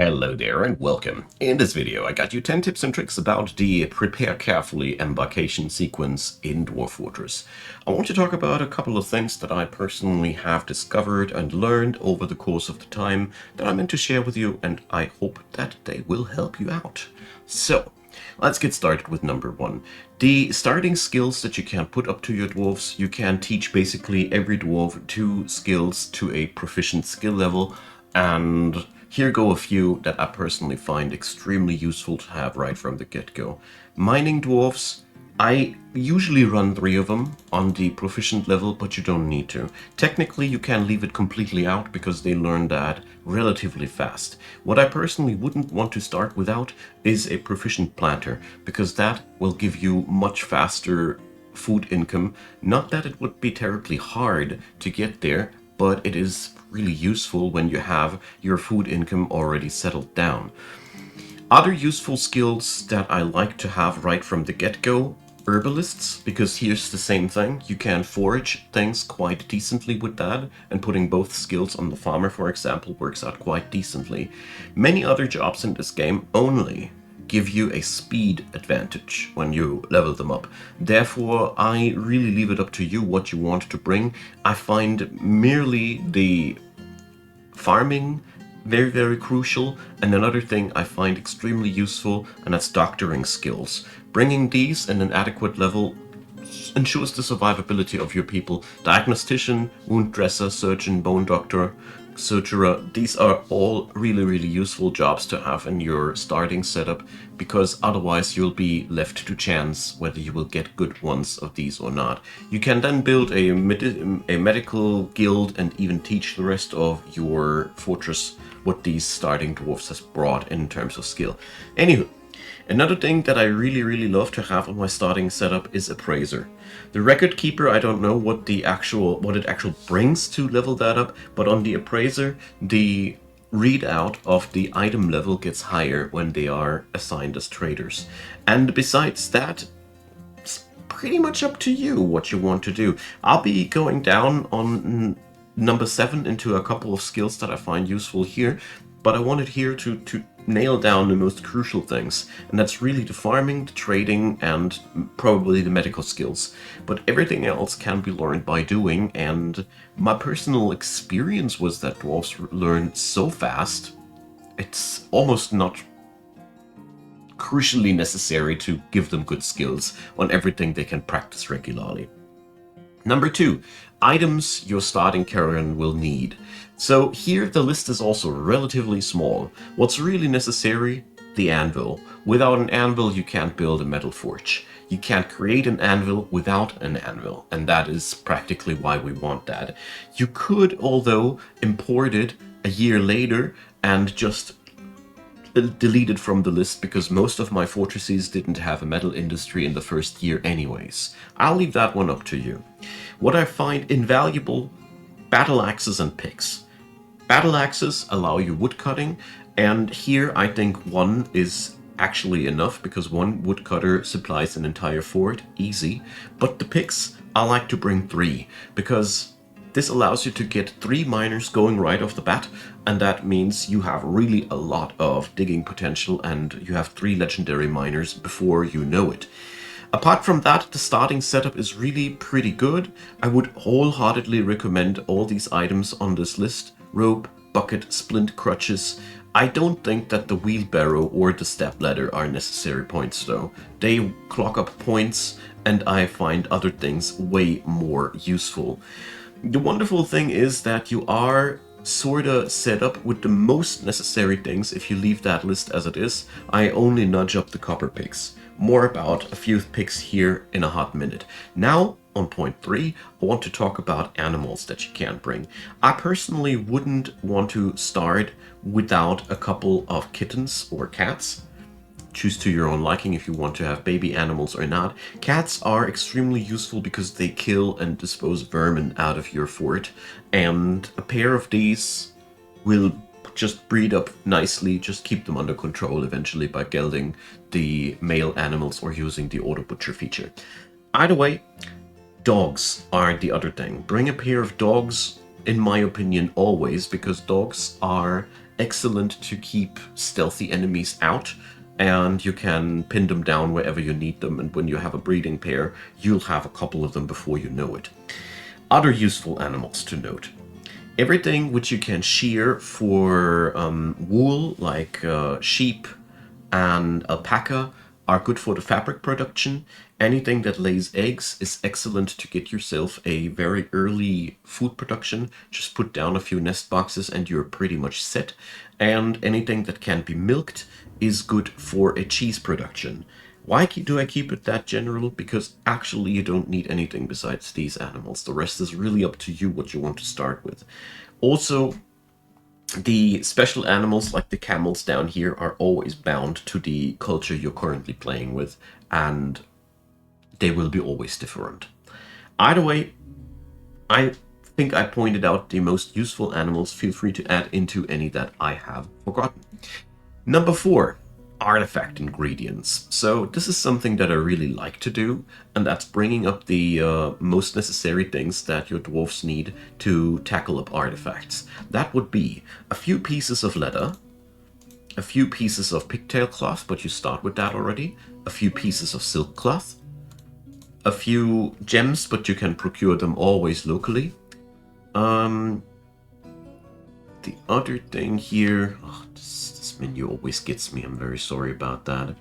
Hello there and welcome. In this video I got you 10 tips and tricks about the prepare carefully embarkation sequence in Dwarf Fortress. I want to talk about a couple of things that I personally have discovered and learned over the course of the time that I meant to share with you, and I hope that they will help you out. So, let's get started with number one. The starting skills that you can put up to your dwarves. You can teach basically every dwarf 2 skills to a proficient skill level, and here go a few that I personally find extremely useful to have right from the get-go. Mining dwarves, I usually run 3 of them on the proficient level, but you don't need to. Technically, you can leave it completely out because they learn that relatively fast. What I personally wouldn't want to start without is a proficient planter, because that will give you much faster food income. Not that it would be terribly hard to get there, but it is really useful when you have your food income already settled down. Other useful skills that I like to have right from the get-go: herbalists, because here's the same thing. You can forage things quite decently with that, and putting both skills on the farmer, for example, works out quite decently. Many other jobs in this game only give you a speed advantage when you level them up. Therefore, I really leave it up to you what you want to bring. I find merely the farming very, very crucial, and another thing I find extremely useful, and that's doctoring skills. Bringing these in an adequate level ensures the survivability of your people. Diagnostician, wound dresser, surgeon, bone doctor, suturer, these are all really, really useful jobs to have in your starting setup, because otherwise you'll be left to chance whether you will get good ones of these or not. You can then build a medical guild and even teach the rest of your fortress what these starting dwarfs has brought in terms of skill. Anywho, another thing that I really, really love to have on my starting setup is Appraiser. The Record Keeper, I don't know what it actually brings to level that up, but on the Appraiser, the readout of the item level gets higher when they are assigned as traders. And besides that, it's pretty much up to you what you want to do. I'll be going down on number 7 into a couple of skills that I find useful here, but I wanted here to nail down the most crucial things, and that's really the farming, the trading, and probably the medical skills. But everything else can be learned by doing, and my personal experience was that dwarves learn so fast, it's almost not crucially necessary to give them good skills on everything they can practice regularly. Number 2, items your starting caravan will need. So here the list is also relatively small. What's really necessary? The anvil. Without an anvil you can't build a metal forge. You can't create an anvil without an anvil, and that is practically why we want that. You could, although, import it a year later and just delete it from the list, because most of my fortresses didn't have a metal industry in the first year anyways. I'll leave that one up to you. What I find invaluable: battle axes and picks. Battle axes allow you wood cutting, and here I think 1 is actually enough, because 1 woodcutter supplies an entire fort, easy. But the picks, I like to bring 3, because this allows you to get 3 miners going right off the bat, and that means you have really a lot of digging potential, and you have 3 legendary miners before you know it. Apart from that, the starting setup is really pretty good. I would wholeheartedly recommend all these items on this list: rope, bucket, splint, crutches. I don't think that the wheelbarrow or the step ladder are necessary points though. They clock up points, and I find other things way more useful. The wonderful thing is that you are sorta set up with the most necessary things if you leave that list as it is. I only nudge up the copper picks. More about a few picks here in a hot minute. Now, on point 3, I want to talk about animals that you can bring. I personally wouldn't want to start without a couple of kittens or cats. Choose to your own liking if you want to have baby animals or not. Cats are extremely useful because they kill and dispose vermin out of your fort, and a pair of these will just breed up nicely. Just keep them under control eventually by gelding the male animals or using the auto butcher feature. Either way, dogs are the other thing. Bring a pair of dogs, in my opinion, always, because dogs are excellent to keep stealthy enemies out, and you can pin them down wherever you need them, and when you have a breeding pair, you'll have a couple of them before you know it. Other useful animals to note. Everything which you can shear for wool, like sheep and alpaca, are good for the fabric production. Anything that lays eggs is excellent to get yourself a very early food production. Just put down a few nest boxes and you're pretty much set. And anything that can be milked is good for a cheese production. Why do I keep it that general? Because actually you don't need anything besides these animals. The rest is really up to you what you want to start with. Also, the special animals like the camels down here are always bound to the culture you're currently playing with, and they will be always different. Either way, I think I pointed out the most useful animals. Feel free to add into any that I have forgotten. Number 4, artifact ingredients. So this is something that I really like to do, and that's bringing up the most necessary things that your dwarves need to tackle up artifacts. That would be a few pieces of leather, a few pieces of pigtail cloth, but you start with that already, a few pieces of silk cloth, a few gems, but you can procure them always locally. The other thing here, this menu always gets me, I'm very sorry about that.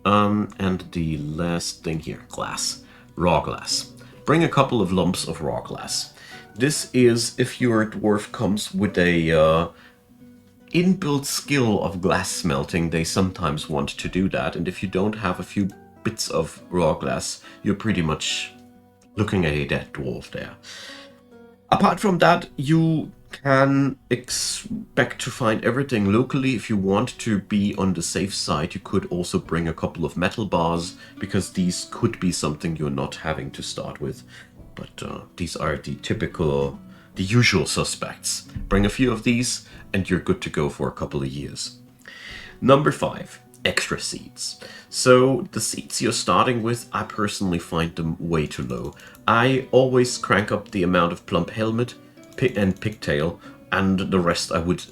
And the last thing here, glass, raw glass. Bring a couple of lumps of raw glass. This is if your dwarf comes with a inbuilt skill of glass smelting, they sometimes want to do that, and if you don't have a few bits of raw glass, you're pretty much looking at a dead dwarf there. Apart from that, you can expect to find everything locally. If you want to be on the safe side, you could also bring a couple of metal bars, because these could be something you're not having to start with. But these are the usual suspects. Bring a few of these and you're good to go for a couple of years. Number 5, extra seeds. So the seeds you're starting with, I personally find them way too low. I always crank up the amount of plump helmet and pigtail, and the rest I would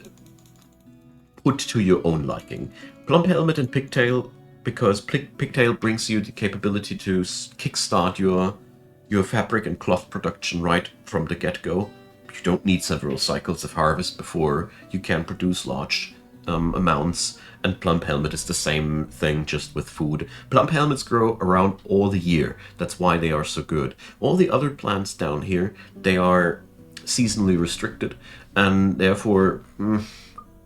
put to your own liking. Plump helmet and pigtail, because pigtail brings you the capability to kickstart your fabric and cloth production right from the get-go. You don't need several cycles of harvest before you can produce large amounts, and plump helmet is the same thing, just with food. Plump helmets grow around all the year, that's why they are so good. All the other plants down here, they are seasonally restricted, and therefore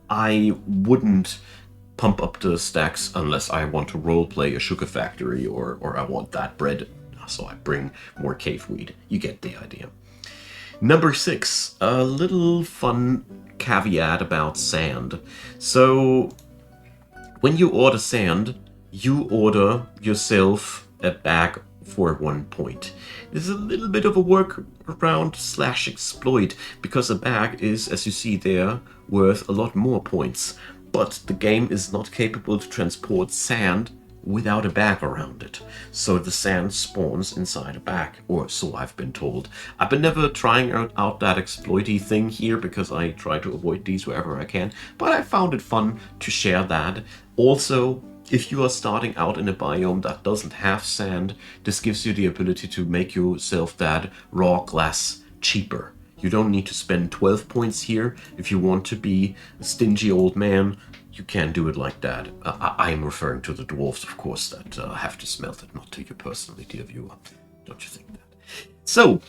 I wouldn't pump up the stacks unless I want to roleplay a sugar factory or I want that bread, so I bring more cave weed. You get the idea. Number 6, a little fun caveat about sand. So when you order sand, you order yourself a bag for 1 point. This is a little bit of a workaround / exploit, because a bag is, as you see there, worth a lot more points. But the game is not capable to transport sand without a bag around it. So the sand spawns inside a bag, or so I've been told. I've been never trying out that exploity thing here, because I try to avoid these wherever I can, but I found it fun to share that. Also, if you are starting out in a biome that doesn't have sand, this gives you the ability to make yourself that raw glass cheaper. You don't need to spend 12 points here. If you want to be a stingy old man, you can do it like that. I'm referring to the dwarves, of course, that have to smelt it, not to you personally, dear viewer. Don't you think that? So,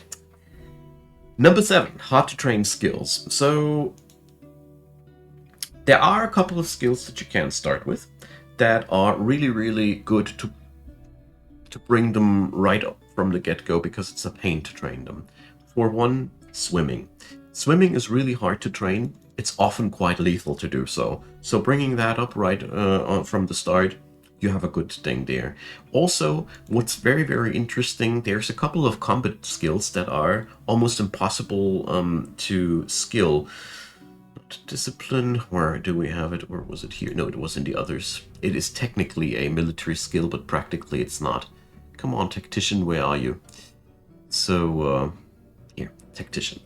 number 7, hard to train skills. So, there are a couple of skills that you can start with that are really, really good to bring them right up from the get-go, because it's a pain to train them. For one, swimming. Swimming is really hard to train. It's often quite lethal to do so. So bringing that up right from the start, you have a good thing there. Also, what's very, very interesting, there's a couple of combat skills that are almost impossible to skill. Discipline, where do we have it? Or was it here? No, it was in the others. It is technically a military skill, but practically it's not. Come on, tactician, where are you? So, here, tactician.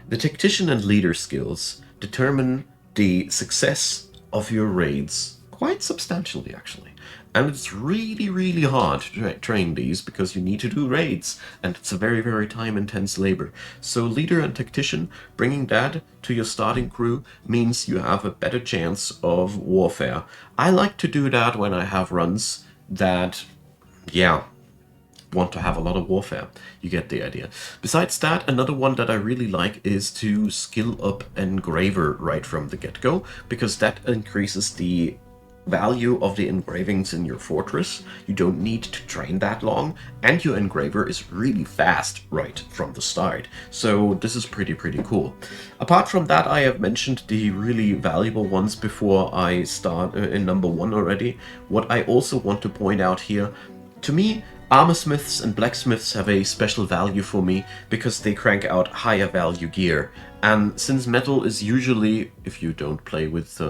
The tactician and leader skills determine the success of your raids quite substantially, actually. And it's really, really hard to train these because you need to do raids, and it's a very, very time-intense labor. So leader and tactician, bringing that to your starting crew means you have a better chance of warfare. I like to do that when I have runs that, yeah, want to have a lot of warfare. You get the idea. Besides that, another one that I really like is to skill up Engraver right from the get-go, because that increases the value of the engravings in your fortress. You don't need to train that long, and your engraver is really fast right from the start. So this is pretty cool. Apart from that, I have mentioned the really valuable ones before I start in number 1 already. What I also want to point out here, to me, armorsmiths and blacksmiths have a special value for me because they crank out higher value gear. And since metal is usually, if you don't play with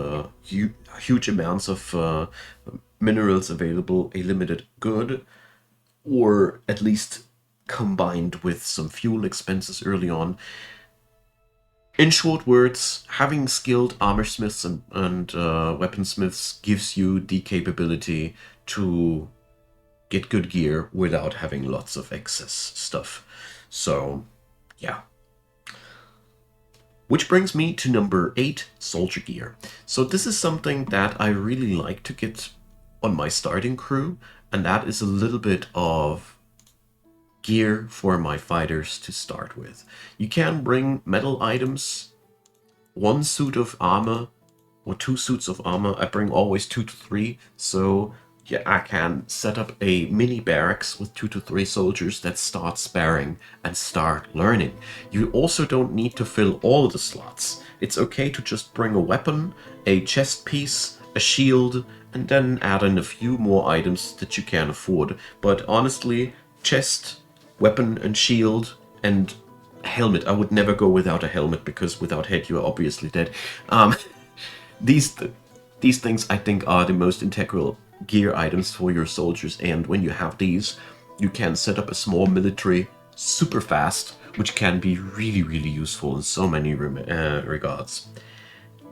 huge amounts of minerals available, a limited good, or at least combined with some fuel expenses early on. In short words, having skilled armorsmiths and weaponsmiths gives you the capability to get good gear without having lots of excess stuff. So, yeah. Which brings me to number 8, soldier gear. So this is something that I really like to get on my starting crew, and that is a little bit of gear for my fighters to start with. You can bring metal items, 1 suit of armor, or 2 suits of armor. I bring always 2 to 3, so yeah, I can set up a mini barracks with 2 to 3 soldiers that start sparring and start learning. You also don't need to fill all the slots. It's okay to just bring a weapon, a chest piece, a shield, and then add in a few more items that you can afford. But honestly, chest, weapon and shield, and helmet. I would never go without a helmet, because without head you are obviously dead. These things I think are the most integral gear items for your soldiers, and when you have these, you can set up a small military super fast, which can be really useful in so many regards.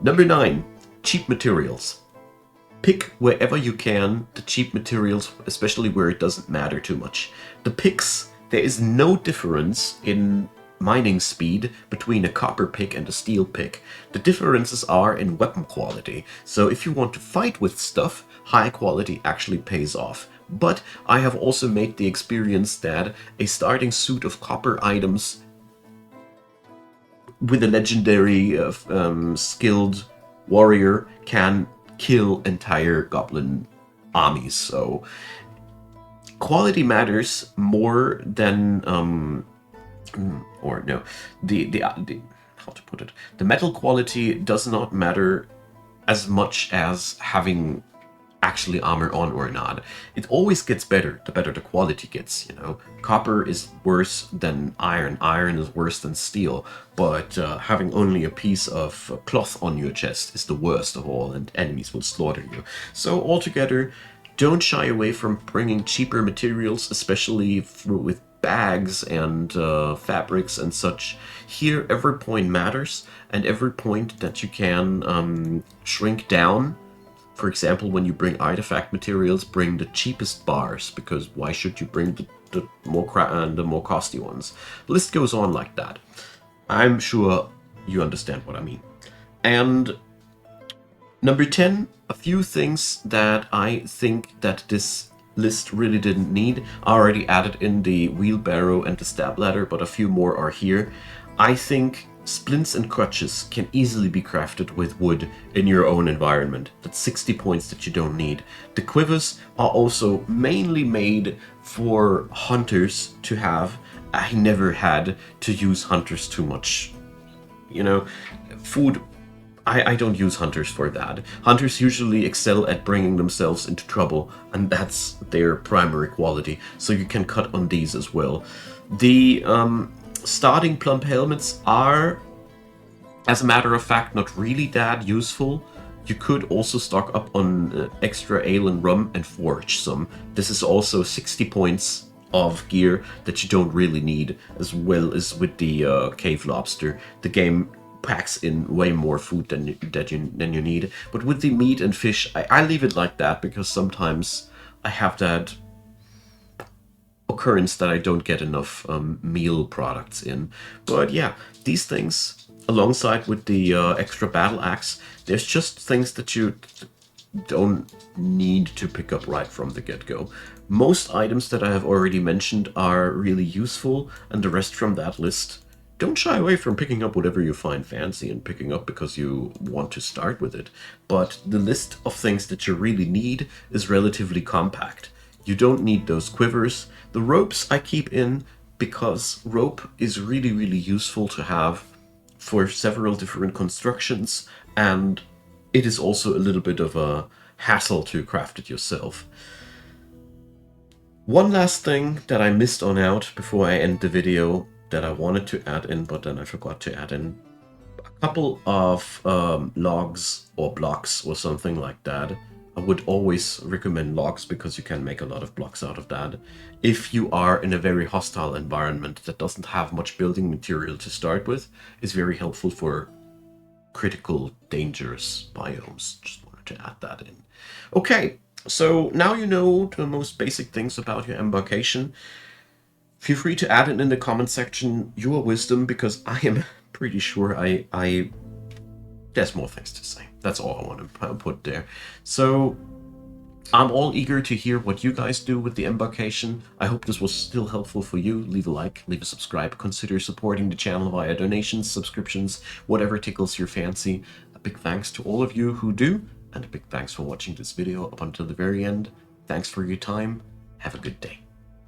Number 9, cheap materials. Pick wherever you can the cheap materials, especially where it doesn't matter too much. The picks, there is no difference in mining speed between a copper pick and a steel pick. The differences are in weapon quality. So if you want to fight with stuff, high quality actually pays off. But I have also made the experience that a starting suit of copper items with a legendary skilled warrior can kill entire goblin armies. So quality matters more than or no, the how to put it, the metal quality does not matter as much as having actually armor on or not. It always gets better the better the quality gets, you know. Copper is worse than iron, iron is worse than steel, but having only a piece of cloth on your chest is the worst of all, and enemies will slaughter you. So altogether, don't shy away from bringing cheaper materials, especially with bags and fabrics and such. Here every point matters, and every point that you can shrink down. For example, when you bring artifact materials, bring the cheapest bars, because why should you bring the more costly ones? The list goes on like that. I'm sure you understand what I mean. And number 10, a few things that I think that this list really didn't need. I already added in the wheelbarrow and the stab ladder, but a few more are here. I think splints and crutches can easily be crafted with wood in your own environment. That's 60 points that you don't need. The quivers are also mainly made for hunters to have. I never had to use hunters too much. You know, food, I don't use hunters for that. Hunters usually excel at bringing themselves into trouble, and that's their primary quality, so you can cut on these as well. The starting plump helmets are, as a matter of fact, not really that useful. You could also stock up on extra ale and rum and forage some. This is also 60 points of gear that you don't really need, as well as with the cave lobster. The game packs in way more food than you need. But with the meat and fish, I leave it like that because sometimes I have that occurrence that I don't get enough meal products in. But yeah, these things, alongside with the extra battle axe, there's just things that you don't need to pick up right from the get-go. Most items that I have already mentioned are really useful, and the rest from that list, don't shy away from picking up whatever you find fancy and picking up because you want to start with it. But the list of things that you really need is relatively compact. You don't need those quivers. The ropes I keep in because rope is really, really useful to have for several different constructions, and it is also a little bit of a hassle to craft it yourself. One last thing that I missed on out before I end the video that I wanted to add in, but then I forgot to add in a couple of logs or blocks or something like that. I would always recommend logs because you can make a lot of blocks out of that. If you are in a very hostile environment that doesn't have much building material to start with, is very helpful for critical dangerous biomes. Just wanted to add that in. Okay, so now you know the most basic things about your embarkation. Feel free to add it in the comment section, your wisdom, because I am pretty sure there's more things to say. That's all I want to put there. So I'm all eager to hear what you guys do with the embarkation. I hope this was still helpful for you. Leave a like, leave a subscribe, consider supporting the channel via donations, subscriptions, whatever tickles your fancy. A big thanks to all of you who do, and a big thanks for watching this video up until the very end. Thanks for your time. Have a good day.